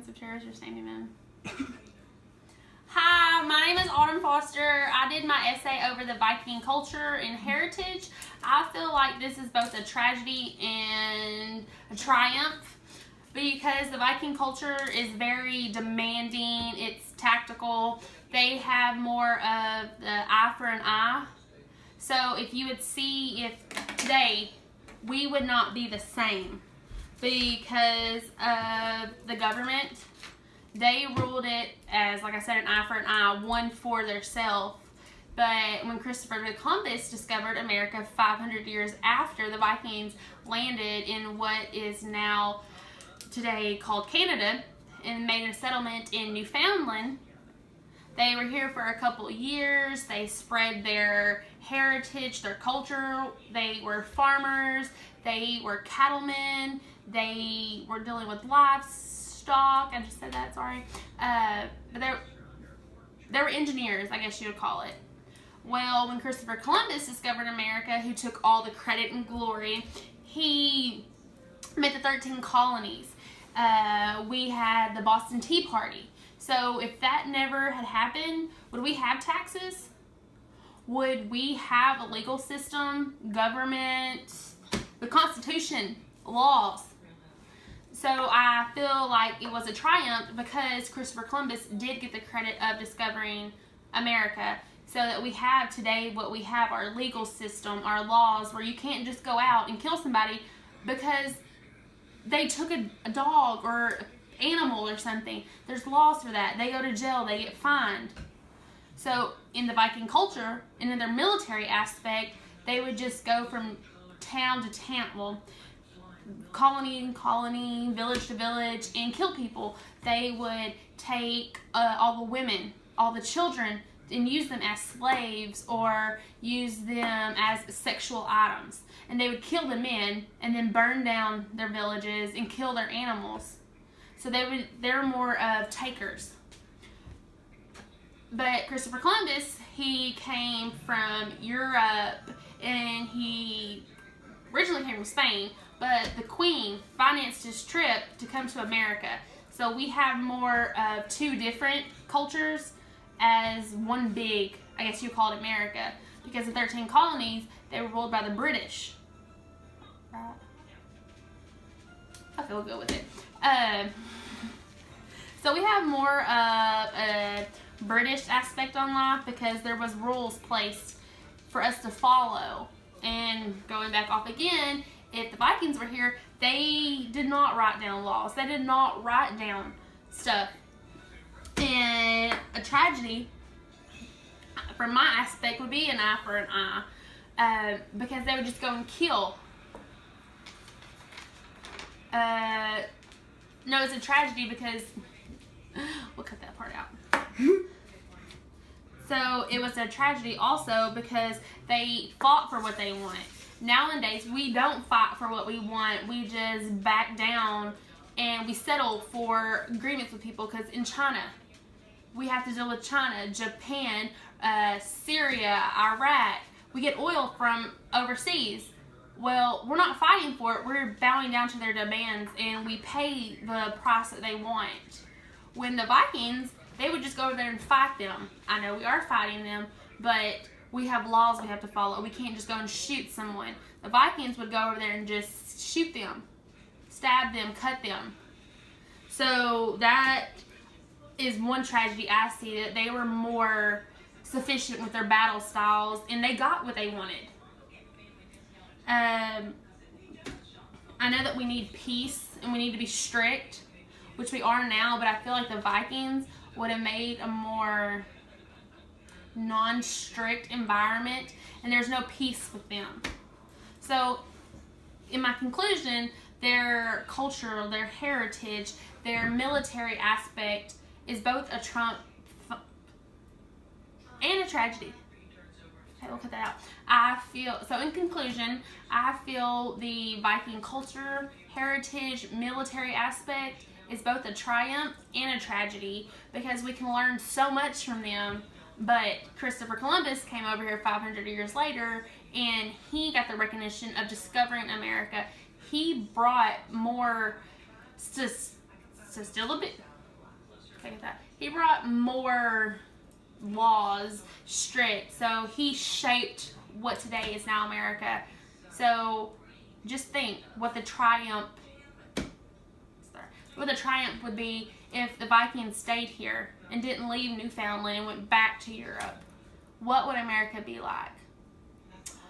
of chairs, just name him in. Hi, my name is Autumn Foster. I did my essay over the Viking culture and heritage. I feel like this is both a tragedy and a triumph because the Viking culture is very demanding. It's tactical. They have more of the eye for an eye. So if you would see if today we would not be the same because of the government. They ruled it as, like I said, an eye for an eye, one for theirself. But when Christopher Columbus discovered America 500 years after the Vikings landed in what is now today called Canada and made a settlement in Newfoundland, they were here for a couple of years. They spread their heritage, their culture. They were farmers. They were cattlemen. They were dealing with livestock. I just said that, sorry. But they were engineers, I guess you would call it. Well, when Christopher Columbus discovered America, who took all the credit and glory, he made the 13 colonies. We had the Boston Tea Party. So if that never had happened, would we have taxes? Would we have a legal system, government, the Constitution, laws? So I feel like it was a triumph because Christopher Columbus did get the credit of discovering America, so that we have today what we have, our legal system, our laws, where you can't just go out and kill somebody because they took a dog or animal or something. There's laws for that. They go to jail, they get fined. So in the Viking culture and in their military aspect, they would just go from town to town, well, colony to colony, village to village, and kill people. They would take all the women, all the children, and use them as slaves or use them as sexual items. And they would kill the men and then burn down their villages and kill their animals. So they're more of takers. But Christopher Columbus, he came from Europe, and he originally came from Spain, but the Queen financed his trip to come to America. So we have more of two different cultures as one big, I guess you call it, America. Because the 13 colonies, they were ruled by the British. Right? I feel good with it. So we have more of a British aspect on life because there was rules placed for us to follow. And going back off again, if the Vikings were here, they did not write down laws. They did not write down stuff. And a tragedy, from my aspect, would be an eye for an eye. Because they would just go and kill. No, it's a tragedy because we'll cut that part out. So it was a tragedy also because they fought for what they wanted. Nowadays, we don't fight for what we want. We just back down and we settle for agreements with people. Because in China, we have to deal with China, Japan, Syria, Iraq. We get oil from overseas. Well, we're not fighting for it. We're bowing down to their demands, and we pay the price that they want. When the Vikings, they would just go over there and fight them. I know we are fighting them, but we have laws we have to follow. We can't just go and shoot someone. The Vikings would go over there and just shoot them, stab them, cut them. So that is one tragedy I see, that they were more sufficient with their battle styles, and they got what they wanted. I know that we need peace and we need to be strict, which we are now, but I feel like the Vikings would have made a more non-strict environment, and there's no peace with them. So in my conclusion, their culture, their heritage, their military aspect is both a triumph and a tragedy. Okay, we'll cut that out. So in conclusion, I feel the Viking culture, heritage, military aspect is both a triumph and a tragedy because we can learn so much from them. But Christopher Columbus came over here 500 years later, and he got the recognition of discovering America. He brought more Look at that. He brought more laws strict. So he shaped what today is now America. So just think what the triumph would be if the Vikings stayed here and didn't leave Newfoundland and went back to Europe. What would America be like?